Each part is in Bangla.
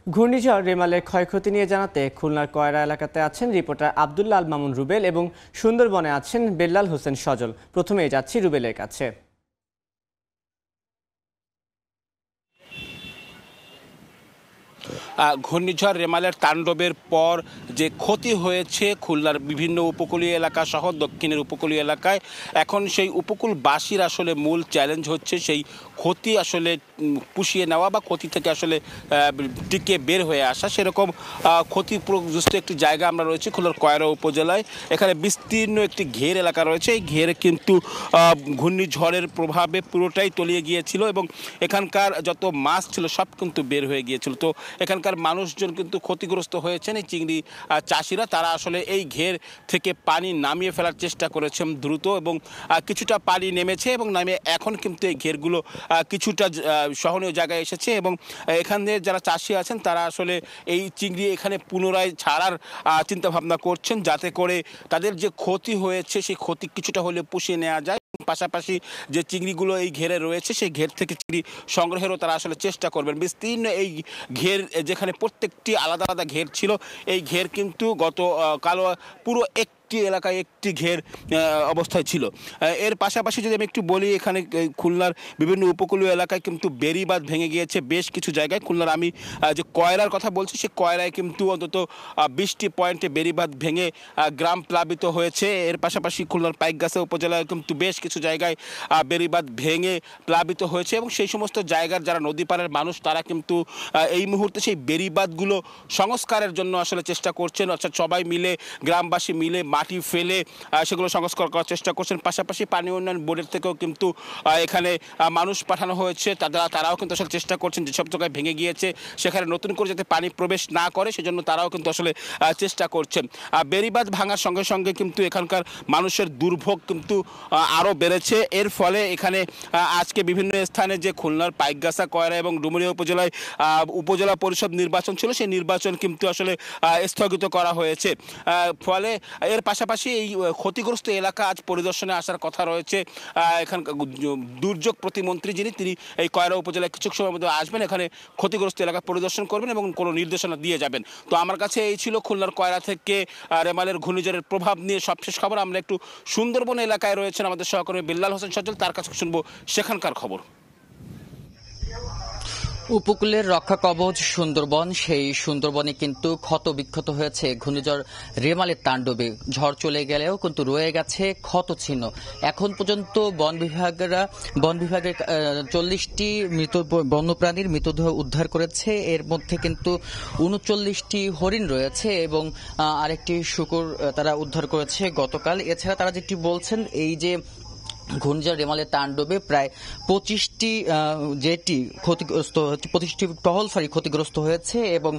ঘূর্ণিঝড় রেমালের ক্ষয়ক্ষতি নিয়ে জানাতে খুলনার কয়রা এলাকাতে আছেন রিপোর্টার আব্দুল্লাহ আল মামুন রুবেল এবং সুন্দরবনে আছেন বেল্লাল হোসেন সজল। প্রথমেই যাচ্ছি রুবেলের কাছে। ঘূর্ণিঝড় রেমালের তাণ্ডবের পর যে ক্ষতি হয়েছে খুলনার বিভিন্ন উপকূলীয় এলাকা সহ দক্ষিণের উপকূলীয় এলাকায়, এখন সেই উপকূলবাসীর আসলে মূল চ্যালেঞ্জ হচ্ছে সেই ক্ষতি আসলে পুষিয়ে নেওয়া বা ক্ষতি থেকে আসলে টিকে বের হয়ে আসা। সেরকম ক্ষতিগ্রস্ত একটি জায়গা আমরা রয়েছি খুলনার কয়রা উপজেলায়। এখানে বিস্তীর্ণ একটি ঘের এলাকা রয়েছে। এই ঘের কিন্তু ঘূর্ণিঝড়ের প্রভাবে পুরোটাই তলিয়ে গিয়েছিল এবং এখানকার যত মাছ ছিল সব কিন্তু বের হয়ে গিয়েছিল। তো এখানকার মানুষজন কিন্তু ক্ষতিগ্রস্ত হয়েছেন। এই চিংড়ি চাষিরা তারা আসলে এই ঘের থেকে পানি নামিয়ে ফেলার চেষ্টা করেছেন দ্রুত, এবং কিছুটা পানি নেমেছে এবং নামিয়ে এখন কিন্তু এই ঘেরগুলো কিছুটা সহনীয় জায়গায় এসেছে এবং এখানে যারা চাষি আছেন তারা আসলে এই চিংড়ি এখানে পুনরায় ছাড়ার চিন্তাভাবনা করছেন, যাতে করে তাদের যে ক্ষতি হয়েছে সেই ক্ষতি কিছুটা হলে পুষিয়ে নেওয়া যায়। পাশাপাশি যে চিংড়িগুলো এই ঘেরে রয়েছে সেই ঘের থেকে চিংড়ি সংগ্রহেরও তারা আসলে চেষ্টা করবেন। বিস্তীর্ণ এই ঘের, যেখানে প্রত্যেকটি আলাদা আলাদা ঘের ছিল, এই ঘের কিন্তু কালো পুরো একটি এলাকায় একটি ঘের অবস্থায় ছিল। এর পাশাপাশি যদি আমি একটু বলি, এখানে খুলনার বিভিন্ন উপকূলীয় এলাকায় কিন্তু বেড়িবাঁধ ভেঙে গিয়েছে বেশ কিছু জায়গায়। খুলনার আমি যে কয়রার কথা বলছি, সে কয়রায় কিন্তু অন্তত 20টি পয়েন্টে বেড়িবাঁধ ভেঙে গ্রাম প্লাবিত হয়েছে। এর পাশাপাশি খুলনার পাইকগাছা উপজেলায় কিন্তু বেশ কিছু জায়গায় বেড়িবাঁধ ভেঙে প্লাবিত হয়েছে এবং সেই সমস্ত জায়গার যারা নদী পাড়ের মানুষ তারা কিন্তু এই মুহূর্তে সেই বেড়িবাঁধগুলো সংস্কারের জন্য আসলে চেষ্টা করছেন। অর্থাৎ সবাই মিলে, গ্রামবাসী মিলে মাটি ফেলে সেগুলো সংস্কার করার চেষ্টা করছেন। পাশাপাশি পানি উন্নয়ন বোর্ডের থেকেও কিন্তু এখানে মানুষ পাঠানো হয়েছে। তারাও কিন্তু আসলে চেষ্টা করছেন যেসব জায়গায় ভেঙে গিয়েছে সেখানে নতুন করে যাতে পানি প্রবেশ না করে সেজন্য তারাও কিন্তু আসলে চেষ্টা করছেন। বেড়িবাঁধ ভাঙার সঙ্গে সঙ্গে কিন্তু এখানকার মানুষের দুর্ভোগ কিন্তু আরও বেড়েছে। এর ফলে এখানে আজকে বিভিন্ন স্থানে যে খুলনার পাইকগাছা, কয়রা এবং ডুমুরিয়া উপজেলায় উপজেলা পরিষদ নির্বাচন ছিল, সেই নির্বাচন কিন্তু আসলে স্থগিত করা হয়েছে। ফলে এর পাশাপাশি এই ক্ষতিগ্রস্ত এলাকা আজ পরিদর্শনে আসার কথা রয়েছে। এখানকার দুর্যোগ প্রতিমন্ত্রী তিনি এই কয়রা উপজেলায় কিছু সময়ের মধ্যে আসবেন, এখানে ক্ষতিগ্রস্ত এলাকা পরিদর্শন করবেন এবং কোনো নির্দেশনা দিয়ে যাবেন। তো আমার কাছে এই ছিল খুলনার কয়রা থেকে রেমালের ঘূর্ণিঝড়ের প্রভাব নিয়ে সবশেষ খবর। আমরা একটু সুন্দরবন এলাকায় রয়েছেন আমাদের সহকর্মী বেল্লাল হোসেন সজল, তার কাছে শুনবো সেখানকার খবর। উপকূলের রক্ষা কবচ সুন্দরবন, সেই সুন্দরবনে কিন্তু ক্ষত বিক্ষত হয়েছে ঘূর্ণিঝড় রেমালের তাণ্ডবে। ঝড় চলে গেলেও কিন্তু রয়ে গেছে ক্ষত চিহ্ন। এখন পর্যন্ত বন বিভাগের 40টি মৃত বন্যপ্রাণীর মৃতদেহ উদ্ধার করেছে। এর মধ্যে কিন্তু 39টি হরিণ রয়েছে এবং আরেকটি শূকর তারা উদ্ধার করেছে গতকাল। এছাড়া তারা যেটি বলছেন, এই যে ঘূর্ণিঝড় রেমালের তাণ্ডবে প্রায় 25টি জেটি ক্ষতিগ্রস্ত হচ্ছে, 25টি টহল ফাঁড়ি ক্ষতিগ্রস্ত হয়েছে এবং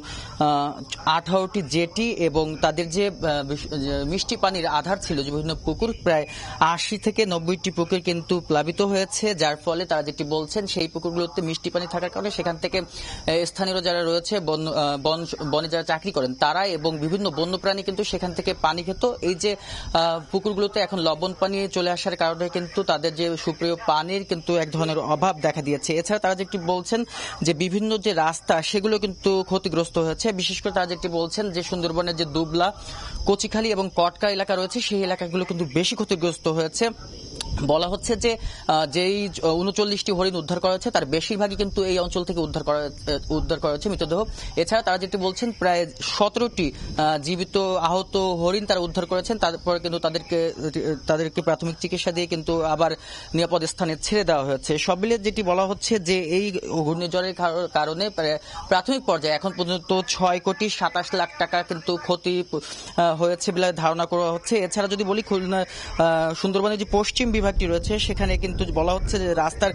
18টি জেটি এবং তাদের যে মিষ্টি পানির আধার ছিল যে বিভিন্ন পুকুর, প্রায় 80 থেকে 90টি পুকুর কিন্তু প্লাবিত হয়েছে। যার ফলে তারা যেটি বলছেন, সেই পুকুরগুলোতে মিষ্টি পানি থাকার কারণে সেখান থেকে স্থানীয় যারা রয়েছে, বনে যারা চাকরি করেন তারা এবং বিভিন্ন বন্যপ্রাণী কিন্তু সেখান থেকে পানি খেত। এই যে পুকুরগুলোতে এখন লবণ পানি চলে আসার কারণে কিন্তু তাদের যে সুপ্রিয় পানির কিন্তু এক ধরনের অভাব দেখা দিয়েছে। এছাড়া তারা যেটি বলছেন যে বিভিন্ন যে রাস্তা সেগুলো কিন্তু ক্ষতিগ্রস্ত হয়েছে। বিশেষ করে তারা যেটি বলছেন যে সুন্দরবনের যে দুবলা, কচিখালী এবং কটকা এলাকা রয়েছে সেই এলাকাগুলো কিন্তু বেশি ক্ষতিগ্রস্ত হয়েছে। বলা হচ্ছে যে যেই 39টি হরিণ উদ্ধার করা হয়েছে তার বেশিরভাগই কিন্তু এই অঞ্চল থেকে উদ্ধার করা হয়েছে মৃতদেহ। এছাড়া তারা যেটি বলছেন, প্রায় 17টি জীবিত আহত হরিণ তারা উদ্ধার করেছেন। তারপরে কিন্তু তাদেরকে প্রাথমিক চিকিৎসা দিয়ে কিন্তু আবার নিরাপদ স্থানে ছেড়ে দেওয়া হয়েছে। সব মিলিয়ে যেটি বলা হচ্ছে যে এই ঘূর্ণিঝড়ের কারণে প্রাথমিক পর্যায়ে এখন পর্যন্ত 6,27,00,000 টাকা কিন্তু ক্ষতি হয়েছে বলে ধারণা করা হচ্ছে। এছাড়া যদি বলি, খুলনা সুন্দরবনের যে পশ্চিম বিভাগটি রয়েছে সেখানে কিন্তু বলা হচ্ছে যে রাস্তার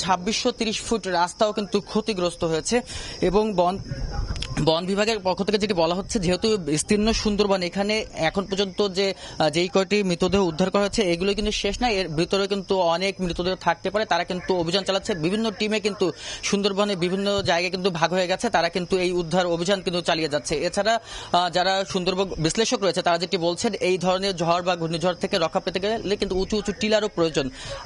2630 ফুট রাস্তাও কিন্তু ক্ষতিগ্রস্ত হয়েছে এবং বন বিভাগের পক্ষ থেকে যেটি বলা হচ্ছে, যেহেতু বিস্তীর্ণ সুন্দরবন, এখানে এখন পর্যন্ত যেই কয়টি মৃতদেহ উদ্ধার করা হচ্ছে এগুলো কিন্তু শেষ না, এর ভিতরে কিন্তু অনেক মৃতদেহ থাকতে পারে। তারা কিন্তু অভিযান চালাচ্ছে, বিভিন্ন টিমে কিন্তু সুন্দরবনে বিভিন্ন জায়গায় কিন্তু ভাগ হয়ে গেছে, তারা কিন্তু এই উদ্ধার অভিযান কিন্তু চালিয়ে যাচ্ছে। এছাড়া যারা সুন্দরবন বিশ্লেষক রয়েছে তারা যেটি বলছেন, এই ধরনের ঝড় বা ঘূর্ণিঝড় থেকে রক্ষা পেতে গেলে কিন্তু উঁচু উঁচু টিলারও প্রয়োজন।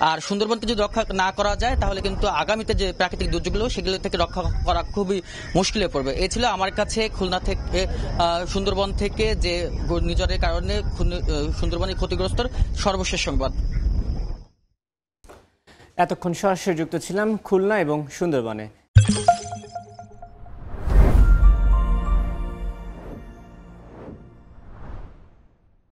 আর সুন্দরবনকে যদি রক্ষা না করা যায় তাহলে কিন্তু আগামীতে যে প্রাকৃতিক দুর্যোগগুলো সেগুলো থেকে রক্ষা করা খুবই মুশকিলে পড়বে। এই ছিল আমার কাছে খুলনা থেকে সুন্দরবন থেকে যে ঘূর্ণিঝড়ের কারণে সুন্দরবনের ক্ষতিগ্রস্ত সর্বশেষ সংবাদ। এতক্ষণ সরাসরি যুক্ত ছিলাম খুলনা এবং সুন্দরবনে।